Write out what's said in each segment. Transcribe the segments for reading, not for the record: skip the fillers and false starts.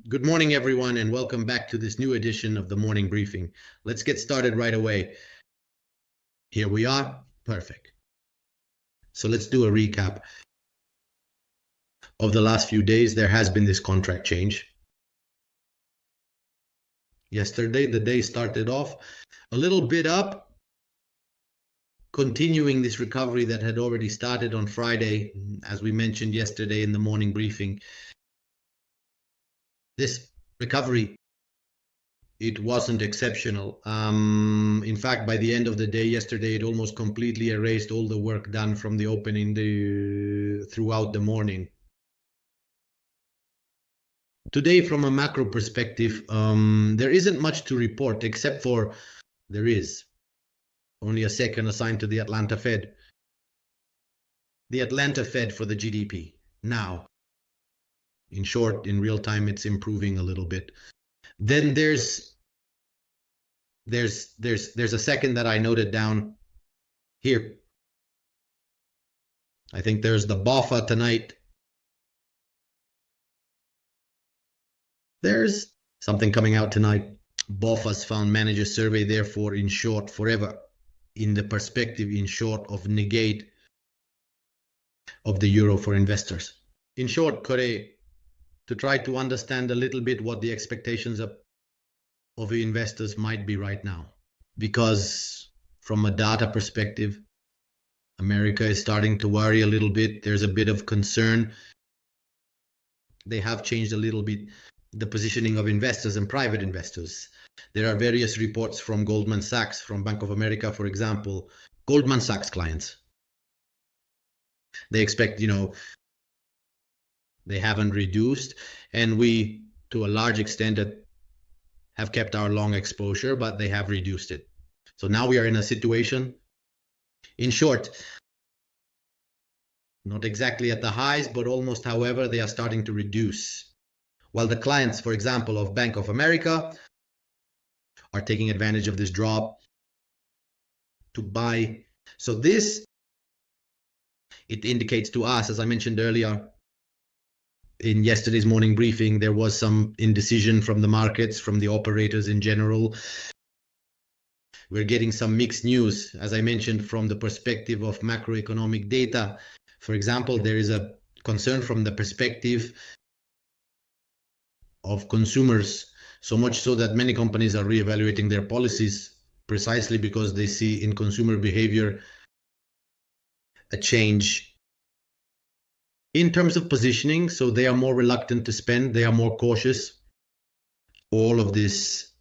Good morning, everyone, and welcome back to this new edition of the morning briefing. Let's get started right away. Here we are. Perfect. So let's do a recap of the last few days. There has been this contract change. Yesterday, the day started off a little bit up, continuing this recovery that had already started on Friday, as we mentioned yesterday in the morning briefing. This recovery, it wasn't exceptional. In fact, by the end of the day yesterday, it almost completely erased all the work done from the opening throughout the morning. Today, from a macro perspective, there isn't much to report, except for there is only a second assigned to the Atlanta Fed. The Atlanta Fed for the GDP. Now, in short, in real time, it's improving a little bit. Then there's a second that I noted down here. I think there's the BOFA tonight. There's something coming out tonight. BOFA's Fund Manager Survey, therefore, in short, forever, in the perspective, in short, of negate of the euro for investors. In short, Corey, to try to understand a little bit what the expectations of the investors might be right now. Because from a data perspective, America is starting to worry a little bit. There's a bit of concern. They have changed a little bit the positioning of investors and private investors. There are various reports from Goldman Sachs, from Bank of America, for example, Goldman Sachs clients. They expect, they haven't reduced, and we, to a large extent, have kept our long exposure, but they have reduced it. So now we are in a situation, in short, not exactly at the highs, but almost, however, they are starting to reduce. While the clients, for example, of Bank of America are taking advantage of this drop to buy. So this, it indicates to us, as I mentioned earlier, in yesterday's morning briefing, there was some indecision from the markets, from the operators in general. We're getting some mixed news, as I mentioned, from the perspective of macroeconomic data. For example, there is a concern from the perspective of consumers, so much so that many companies are reevaluating their policies precisely because they see in consumer behavior a change in terms of positioning. So they are more reluctant to spend, they are more cautious. All of this,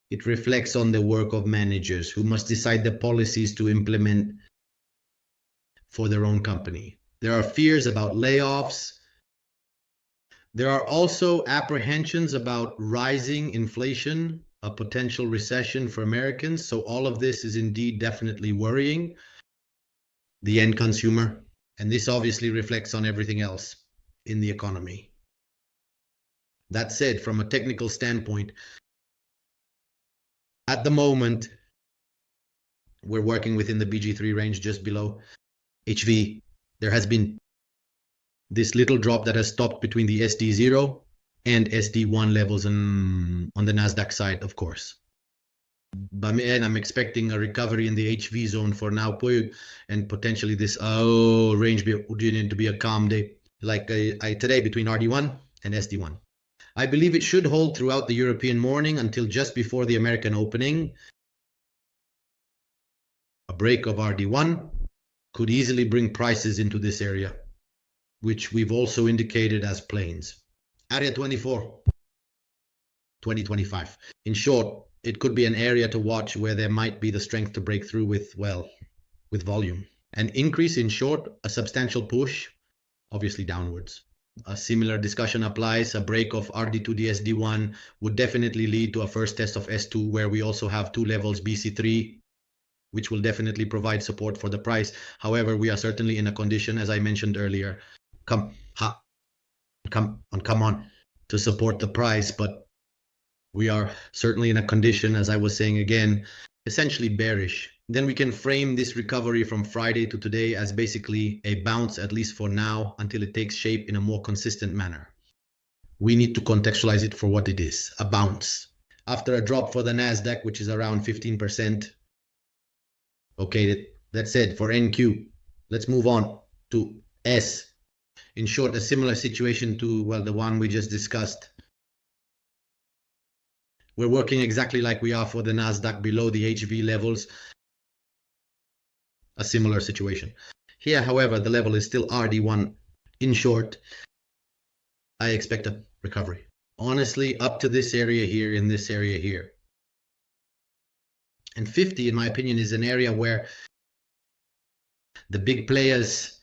it reflects on the work of managers who must decide the policies to implement for their own company. There are fears about layoffs. There are also apprehensions about rising inflation, a potential recession for Americans. So all of this is indeed definitely worrying the end consumer. And this obviously reflects on everything else in the economy. That said, from a technical standpoint, at the moment, we're working within the BG3 range, just below HV. There has been this little drop that has stopped between the SD0 and SD1 levels on the NASDAQ side, of course. But I'm expecting a recovery in the HV zone for now, and potentially this range need to be a calm day, like today between RD1 and SD1. I believe it should hold throughout the European morning until just before the American opening. A break of RD1 could easily bring prices into this area, which we've also indicated as planes. Area 24, 2025. In short, it could be an area to watch where there might be the strength to break through with volume. An increase in short, a substantial push, obviously downwards. A similar discussion applies. A break of RD2 DSD1 would definitely lead to a first test of S2, where we also have two levels BC3, which will definitely provide support for the price. However, we are certainly in a condition, as I mentioned earlier, come on to support the price, but we are certainly in a condition, as I was saying again, essentially bearish. Then we can frame this recovery from Friday to today as basically a bounce, at least for now, until it takes shape in a more consistent manner. we need to contextualize it for what it is, a bounce. After a drop for the NASDAQ, which is around 15%. Okay, that's it for NQ. Let's move on to S. In short, a similar situation to, well, the one we just discussed. We're working exactly like we are for the NASDAQ below the HV levels. A similar situation. Here, however, the level is still RD1. In short, I expect a recovery. Honestly, up to this area here, in this area here. And 50, in my opinion, is an area where the big players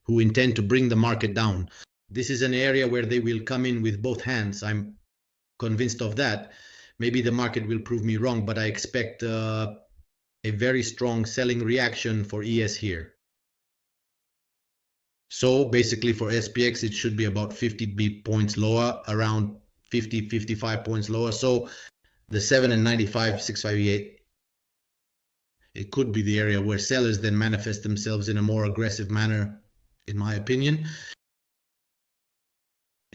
who intend to bring the market down, this is an area where they will come in with both hands. I'm convinced of that. Maybe the market will prove me wrong, but I expect a very strong selling reaction for ES here. So basically for SPX, it should be about 50 points lower, around 50, 55 points lower. So the 7 and 95, 658, it could be the area where sellers then manifest themselves in a more aggressive manner, in my opinion.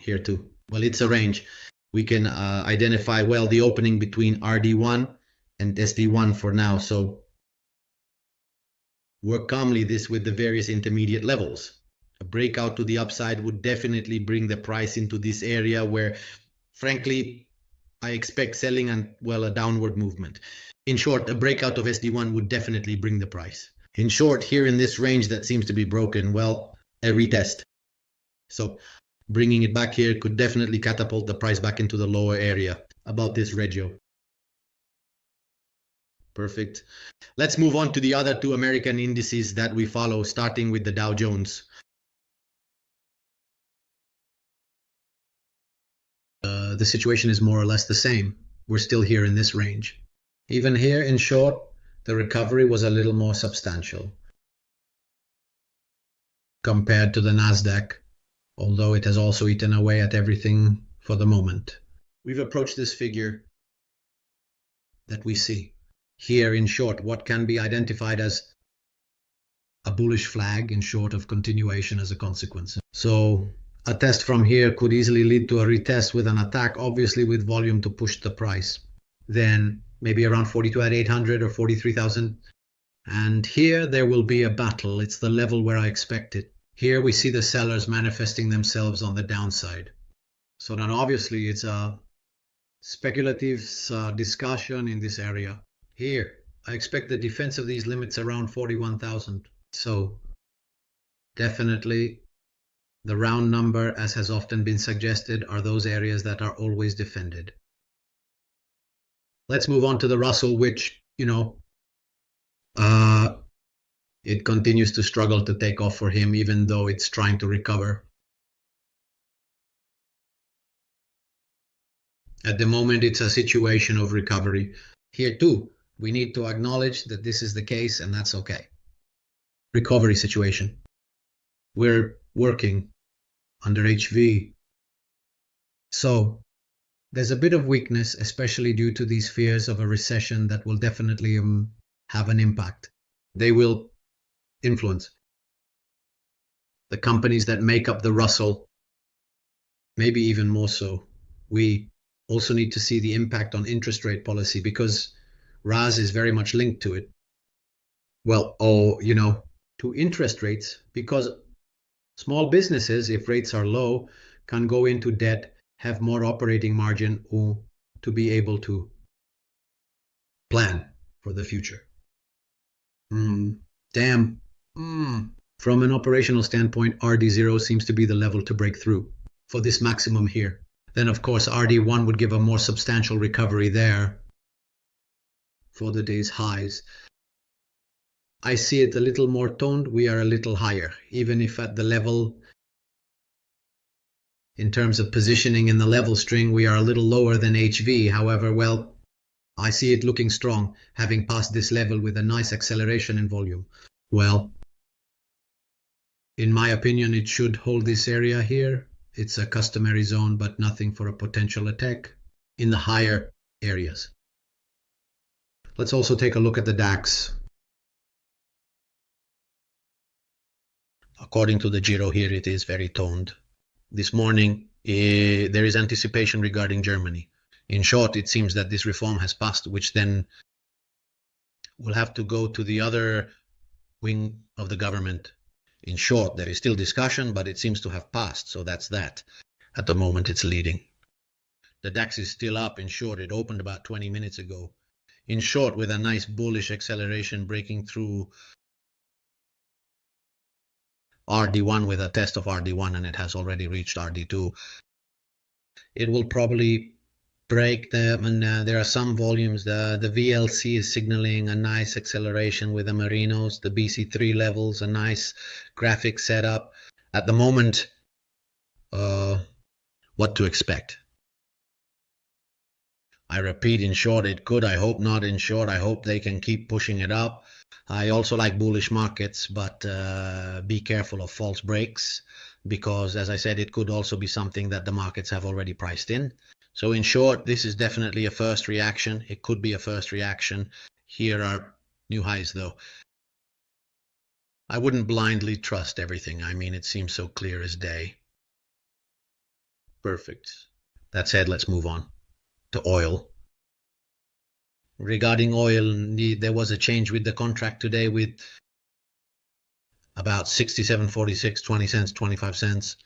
Here too. Well, it's a range. We can identify well the opening between RD1 and SD1 for now. So work calmly this with the various intermediate levels. A breakout to the upside would definitely bring the price into this area where, frankly, I expect selling and, well, a downward movement. In short, a breakout of SD1 would definitely bring the price. In short, here in this range that seems to be broken, well, a retest. So bringing it back here could definitely catapult the price back into the lower area about this regio. Perfect. Let's move on to the other two American indices that we follow, starting with the Dow Jones. The situation is more or less the same. We're still here in this range. Even here, in short, the recovery was a little more substantial compared to the NASDAQ, although it has also eaten away at everything for the moment. We've approached this figure that we see. Here, in short, what can be identified as a bullish flag, in short of continuation as a consequence. So a test from here could easily lead to a retest with an attack, obviously with volume to push the price. Then maybe around 42,800 or 43,000. And here there will be a battle. It's the level where I expect it. Here we see the sellers manifesting themselves on the downside. So then obviously it's a speculative discussion in this area. Here, I expect the defense of these limits around 41,000. So definitely the round number, as has often been suggested, are those areas that are always defended. Let's move on to the Russell, which, it continues to struggle to take off for him, even though it's trying to recover. At the moment, it's a situation of recovery. Here too, we need to acknowledge that this is the case, and that's okay. Recovery situation. We're working under HV. So there's a bit of weakness, especially due to these fears of a recession that will definitely have an impact. They will influence the companies that make up the Russell, maybe even more so. We also need to see the impact on interest rate policy because RAS is very much linked to it. Well, to interest rates, because small businesses, if rates are low, can go into debt, have more operating margin, or to be able to plan for the future. From an operational standpoint, RD0 seems to be the level to break through for this maximum here. Then, of course, RD1 would give a more substantial recovery there for the day's highs. I see it a little more toned. We are a little higher, even if at the level, in terms of positioning in the level string, we are a little lower than HV. However, well, I see it looking strong, having passed this level with a nice acceleration in volume. Well, in my opinion, it should hold this area here. It's a customary zone, but nothing for a potential attack in the higher areas. Let's also take a look at the DAX. According to the Giro here, it is very toned. this morning, there is anticipation regarding Germany. In short, it seems that this reform has passed, which then will have to go to the other wing of the government. In short, there is still discussion, but it seems to have passed, so that's that. At the moment, it's leading. The DAX is still up. In short, it opened about 20 minutes ago. In short, with a nice bullish acceleration breaking through RD1 with a test of RD1, and it has already reached RD2. It will probably break them, and there are some volumes. The VLC is signaling a nice acceleration with the Marinos, the BC3 levels, a nice graphic setup. At the moment, what to expect? I repeat, in short, it could. I hope not. In short, I hope they can keep pushing it up. I also like bullish markets, but be careful of false breaks, because, as I said, it could also be something that the markets have already priced in. So in short, this is definitely a first reaction. It could be a first reaction. Here are new highs, though. I wouldn't blindly trust everything. I mean, it seems so clear as day. Perfect. That said, let's move on to oil. Regarding oil, there was a change with the contract today with about 67.46, 20 cents, 25 cents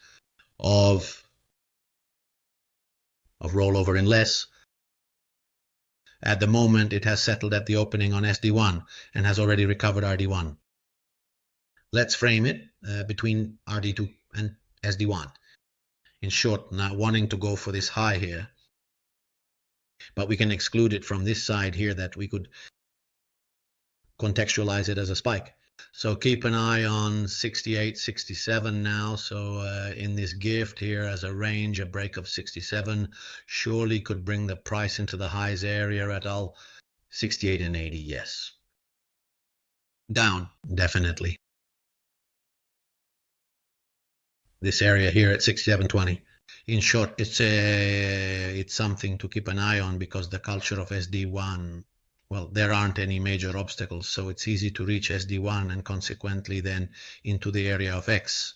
of rollover in less. At the moment, it has settled at the opening on SD1 and has already recovered RD1. Let's frame it between RD2 and SD1. In short, not wanting to go for this high here, but we can exclude it from this side here, that we could contextualize it as a spike. So keep an eye on 68, 67 now. So in this gift here as a range, a break of 67 surely could bring the price into the highs area at all 68 and 80. Yes. Down, definitely. This area here at 67.20. In short, it's something to keep an eye on, because the culture of SD1, well, there aren't any major obstacles, so it's easy to reach SD1 and consequently then into the area of X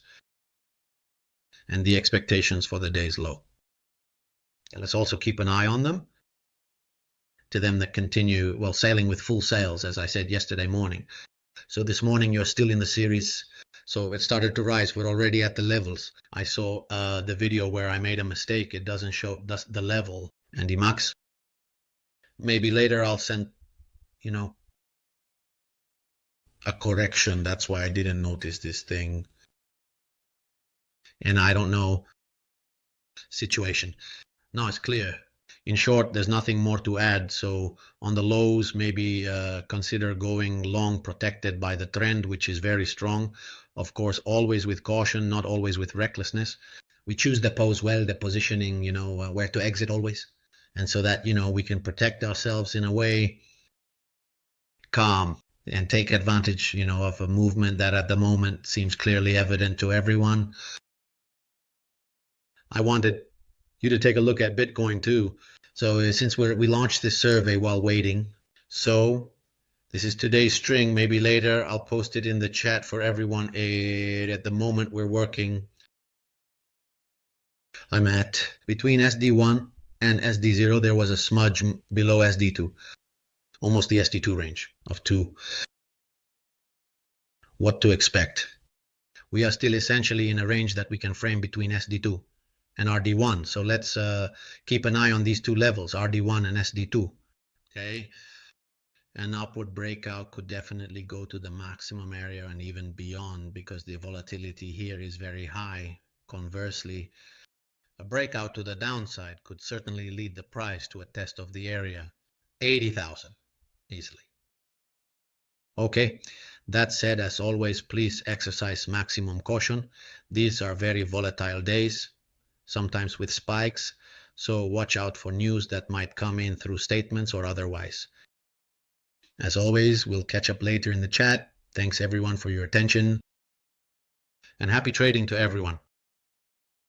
and the expectations for the day's low. And let's also keep an eye on them, to them that continue, well, sailing with full sails, as I said yesterday morning. So this morning you're still in the series. So it started to rise. We're already at the levels. I saw the video where I made a mistake. It doesn't show the level and the max. Maybe later I'll send, a correction. That's why I didn't notice this thing. And I don't know situation. No, it's clear. In short, there's nothing more to add. So on the lows, maybe consider going long, protected by the trend, which is very strong. Of course, always with caution, not always with recklessness. We choose the pose well, the positioning, where to exit always. And so that, we can protect ourselves in a way calm and take advantage, of a movement that at the moment seems clearly evident to everyone. I wanted you to take a look at Bitcoin too. So since we launched this survey while waiting, so this is today's string. Maybe later I'll post it in the chat for everyone. At the moment we're working, I'm at between SD1 and SD0. There was a smudge below SD2, almost the SD2 range of 2. What to expect? We are still essentially in a range that we can frame between SD2 and RD1. So let's keep an eye on these two levels, RD1 and SD2. Okay. An upward breakout could definitely go to the maximum area and even beyond, because the volatility here is very high. Conversely, a breakout to the downside could certainly lead the price to a test of the area 80,000 easily. Okay, that said, as always, please exercise maximum caution. These are very volatile days, sometimes with spikes, so watch out for news that might come in through statements or otherwise. As always, we'll catch up later in the chat. Thanks everyone for your attention, and happy trading to everyone.